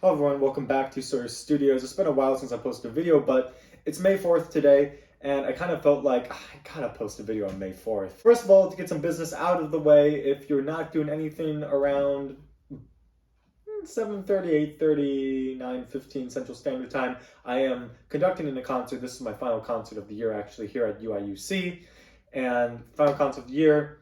Hello everyone, welcome back to Sawyer Studios. It's been a while since I posted a video, but it's May 4th today, and I kind of felt like I gotta post a video on May 4th. First of all, to get some business out of the way, if you're not doing anything around 7:30, 8:30, 9:15 Central Standard Time, I am conducting a concert. This is my final concert of the year actually here at UIUC, and final concert of the year,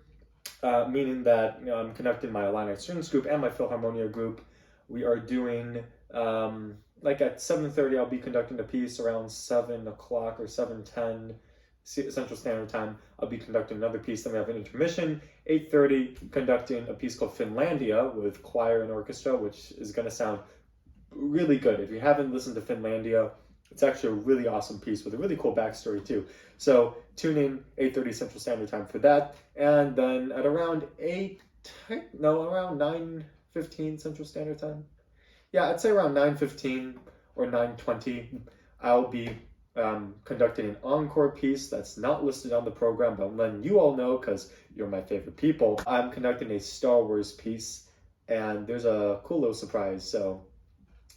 meaning that I'm conducting my Illini Strings group and my Philharmonia group. We are doing, like at 7:30, I'll be conducting a piece. Around 7 o'clock or 7:10 Central Standard Time, I'll be conducting another piece. Then we have an intermission. 8:30, conducting a piece called Finlandia with choir and orchestra, which is going to sound really good. If you haven't listened to Finlandia, it's actually a really awesome piece with a really cool backstory too. So tune in 8:30 Central Standard Time for that. And then at around 9:15 Central Standard Time. Yeah, I'd say around 9:15 or 9:20, I'll be conducting an encore piece that's not listed on the program, but I'm letting you all know because you're my favorite people. I'm conducting a Star Wars piece, and there's a cool little surprise, so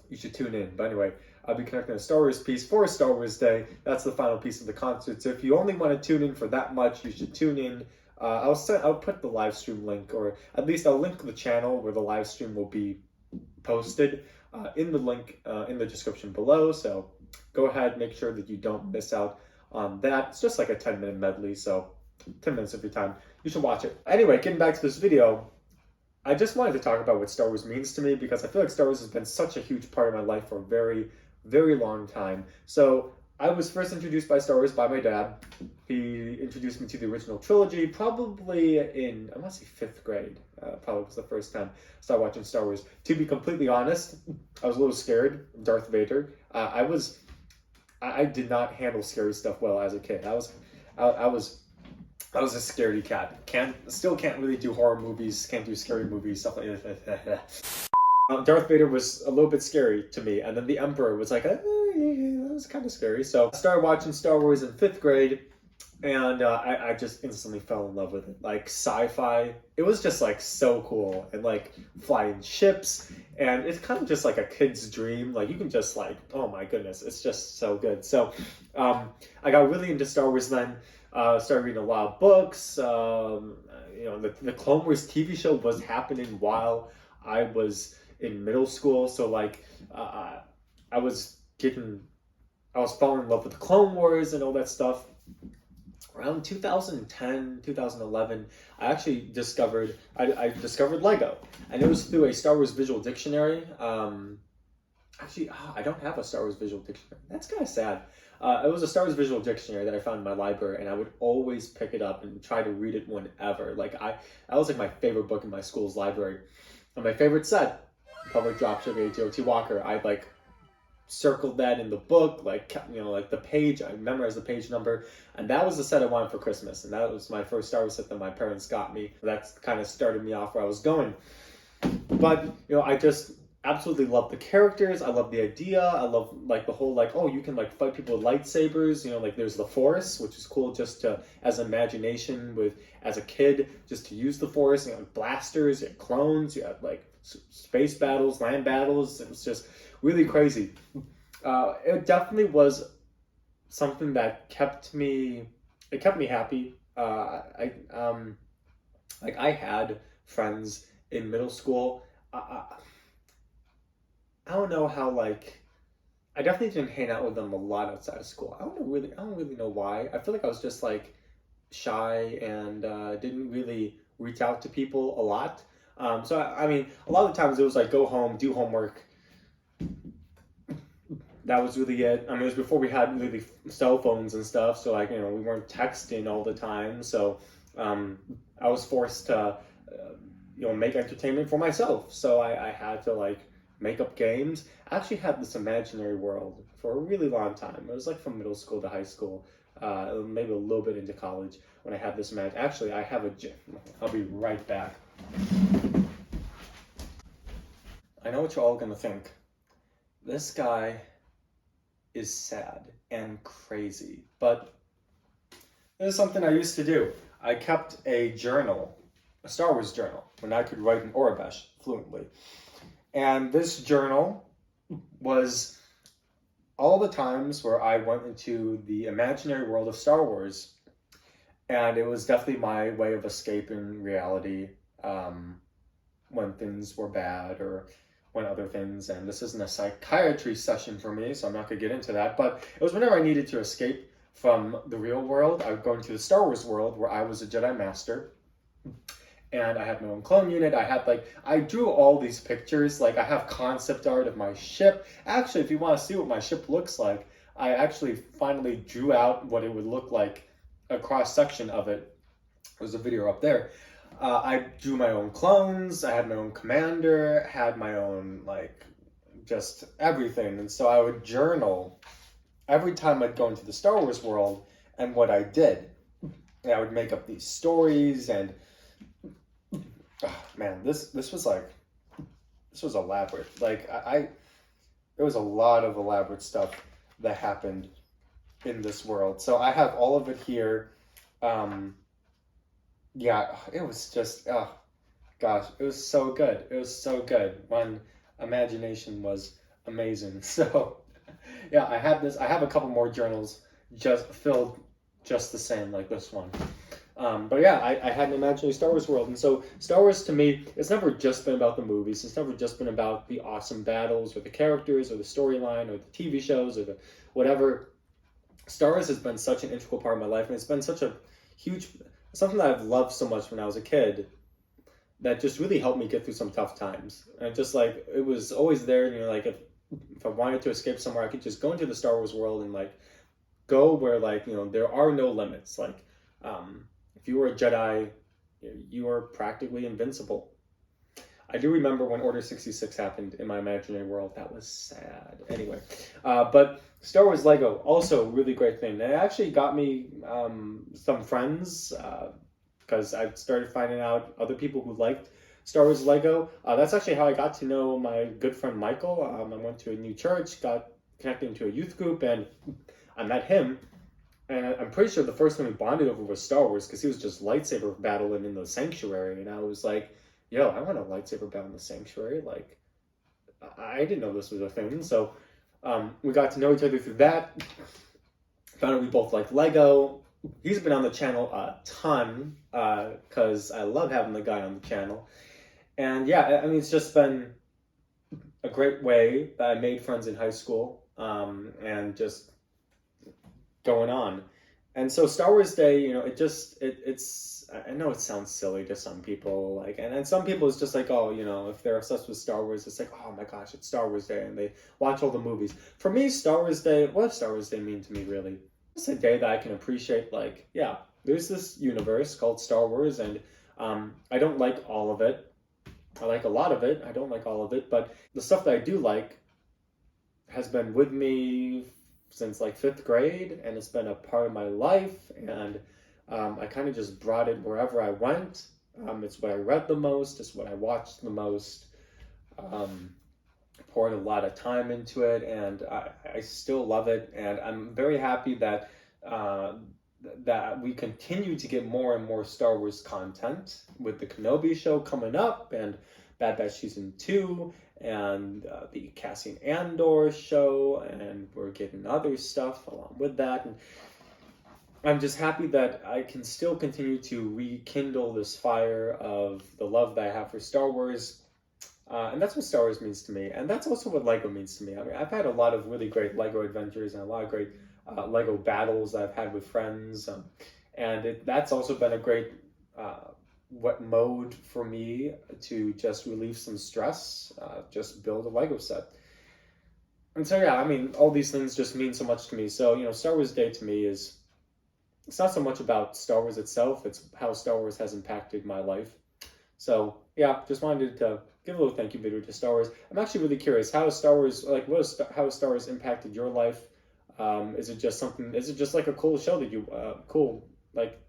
you should tune in. But anyway, I'll be conducting a Star Wars piece for Star Wars Day. That's the final piece of the concert. So if you only want to tune in for that much, you should tune in. I'll put the live stream link, or at least I'll link the channel where the live stream will be posted in the link in the description below. So go ahead, make sure that you don't miss out on that. It's just like a 10-minute medley, so 10 minutes of your time. You should watch it. Anyway, getting back to this video, I just wanted to talk about what Star Wars means to me because I feel like Star Wars has been such a huge part of my life for a very, very long time. So I was first introduced by Star Wars by my dad. He introduced me to the original trilogy probably in, I want to say 5th grade. Probably was the first time I started watching Star Wars. To be completely honest, I was a little scared of Darth Vader. I did not handle scary stuff well as a kid. I was a scaredy cat. Still can't really do horror movies, can't do scary movies, stuff like that. Darth Vader was a little bit scary to me, and then the Emperor was like, that was kind of scary. So I started watching Star Wars in 5th grade, and I just instantly fell in love with it. Like sci-fi, it was just like so cool, and like flying ships, and it's kind of just like a kid's dream. Like you can just like, oh my goodness, it's just so good. So I got really into Star Wars then. Started reading a lot of books. The Clone Wars TV show was happening while I was in middle school, so like I was falling in love with the Clone Wars and all that stuff. Around 2010, 2011, I actually discovered Lego, and it was through a Star Wars visual dictionary. I don't have a Star Wars visual dictionary. That's kind of sad. It was a Star Wars visual dictionary that I found in my library, and I would always pick it up and try to read it whenever. Like that was like my favorite book in my school's library. And my favorite set, Public Dropship A.T.O.T. Walker, I like circled that in the book, like the page. I memorized the page number, and that was the set I wanted for Christmas. And that was my first Star Wars set that my parents got me. That kind of started me off where I was going. But I just absolutely love the characters. I love the idea. I love like the whole like, oh, you can like fight people with lightsabers. Like there's the Force, which is cool just to as imagination with as a kid just to use the Force. Blasters, you had clones, you had like space battles, land battles. It was just really crazy. It definitely was something that kept me happy. I had friends in middle school. I don't know how, like, I definitely didn't hang out with them a lot outside of school. I don't really know why. I feel like I was just like shy and didn't really reach out to people a lot. So I mean, a lot of the times it was like go home, do homework. That was really it. I mean, it was before we had really cell phones and stuff, so like we weren't texting all the time. So I was forced to make entertainment for myself. So I had to like make up games. I actually had this imaginary world for a really long time. It was like from middle school to high school, maybe a little bit into college when I had this Actually, I have a gym. I'll be right back. I know what you're all gonna think. This guy is sad and crazy, but this is something I used to do. I kept a journal, a Star Wars journal, when I could write in Aurebesh fluently. And this journal was all the times where I went into the imaginary world of Star Wars, and it was definitely my way of escaping reality when things were bad or when other things. And this isn't a psychiatry session for me, so I'm not gonna get into that. But it was whenever I needed to escape from the real world, I would go into the Star Wars world where I was a Jedi Master. And I had my own clone unit. I drew all these pictures. Like, I have concept art of my ship. Actually, if you want to see what my ship looks like, I actually finally drew out what it would look like, a cross section of it. There's a video up there. I drew my own clones. I had my own commander. Had my own, like, just everything. And so I would journal every time I'd go into the Star Wars world and what I did. And I would make up these stories, and oh, man, this was elaborate. Like, there was a lot of elaborate stuff that happened in this world. So I have all of it here. Yeah, it was just, oh gosh, it was so good. It was so good when imagination was amazing. So yeah, I have a couple more journals just filled just the same like this one. But yeah, I had an imaginary Star Wars world. And so Star Wars to me, it's never just been about the movies. It's never just been about the awesome battles or the characters or the storyline or the TV shows or the whatever. Star Wars has been such an integral part of my life, and it's been such a huge, something that I've loved so much when I was a kid, that just really helped me get through some tough times. And just like, it was always there, and like, if I wanted to escape somewhere, I could just go into the Star Wars world and like go where, like, there are no limits. Like, if you were a Jedi, you are practically invincible. I do remember when Order 66 happened in my imaginary world. That was sad. Anyway, but Star Wars Lego, also a really great thing. It actually got me some friends, because I started finding out other people who liked Star Wars Lego. That's actually how I got to know my good friend Michael. I went to a new church, got connected into a youth group, and I met him. And I'm pretty sure the first time we bonded over was Star Wars, because he was just lightsaber battling in the sanctuary. And I was like, yo, I want a lightsaber battle in the sanctuary. Like, I didn't know this was a thing. So we got to know each other through that. Found out we both like Lego. He's been on the channel a ton, because I love having the guy on the channel. And yeah, I mean, it's just been a great way that I made friends in high school, and just going on. And so Star Wars Day, it's I know it sounds silly to some people, like, and some people it's just like, oh, if they're obsessed with Star Wars, it's like, oh my gosh, it's Star Wars Day, and they watch all the movies. For me, Star Wars Day, what does Star Wars Day mean to me, really? It's a day that I can appreciate, like, yeah, there's this universe called Star Wars, and I don't like all of it. I like a lot of it. I don't like all of it, but the stuff that I do like has been with me since like 5th grade, and it's been a part of my life, and I kind of just brought it wherever I went. It's what I read the most, it's what I watched the most, poured a lot of time into it, and I still love it, and I'm very happy that that we continue to get more and more Star Wars content with the Kenobi show coming up, and Bad Batch Season 2, and the Cassian Andor show, and we're getting other stuff along with that. And I'm just happy that I can still continue to rekindle this fire of the love that I have for Star Wars. And that's what Star Wars means to me. And that's also what Lego means to me. I mean, I've had a lot of really great Lego adventures and a lot of great Lego battles I've had with friends. And that's also been a great mode for me to just relieve some stress, just build a Lego set. And so, yeah, I mean, all these things just mean so much to me. So, Star Wars Day to me it's not so much about Star Wars itself, it's how Star Wars has impacted my life. So, yeah, just wanted to give a little thank you video to Star Wars. I'm actually really curious, how has Star Wars, like, how has Star Wars impacted your life? Is it just like a cool show that you, like,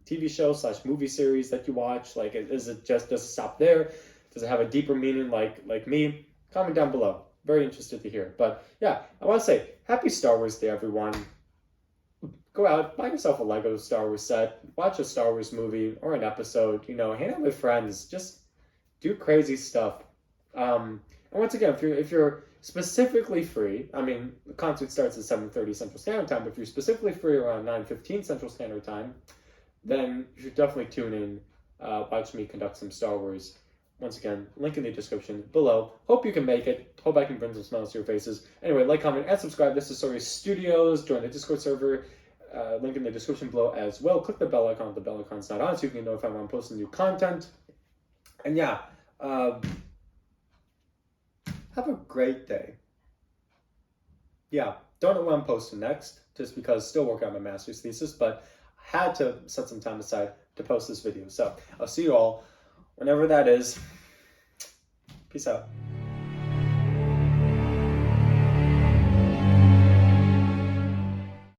TV show / movie series that you watch? Like, does it stop there? Does it have a deeper meaning like me? Comment down below. Very interested to hear. But yeah, I want to say happy Star Wars Day, everyone. Go out, buy yourself a Lego Star Wars set, watch a Star Wars movie or an episode, hang out with friends, just do crazy stuff. And And once again, if you're specifically free, I mean, the concert starts at 7:30 Central Standard Time, but if you're specifically free around 9:15 Central Standard Time, then you should definitely tune in, watch me conduct some Star Wars. Once again, link in the description below. Hope you can make it. Hope I can bring some smiles to your faces. Anyway, like, comment, and subscribe. This is Sawyer Studios. Join the Discord server. Link in the description below as well. Click the bell icon if the bell icon's not on so you can get notified when I'm posting new content. And yeah, have a great day. Yeah, don't know when I'm posting next, just because still working on my master's thesis, but had to set some time aside to post this video. So I'll see you all whenever that is. Peace out.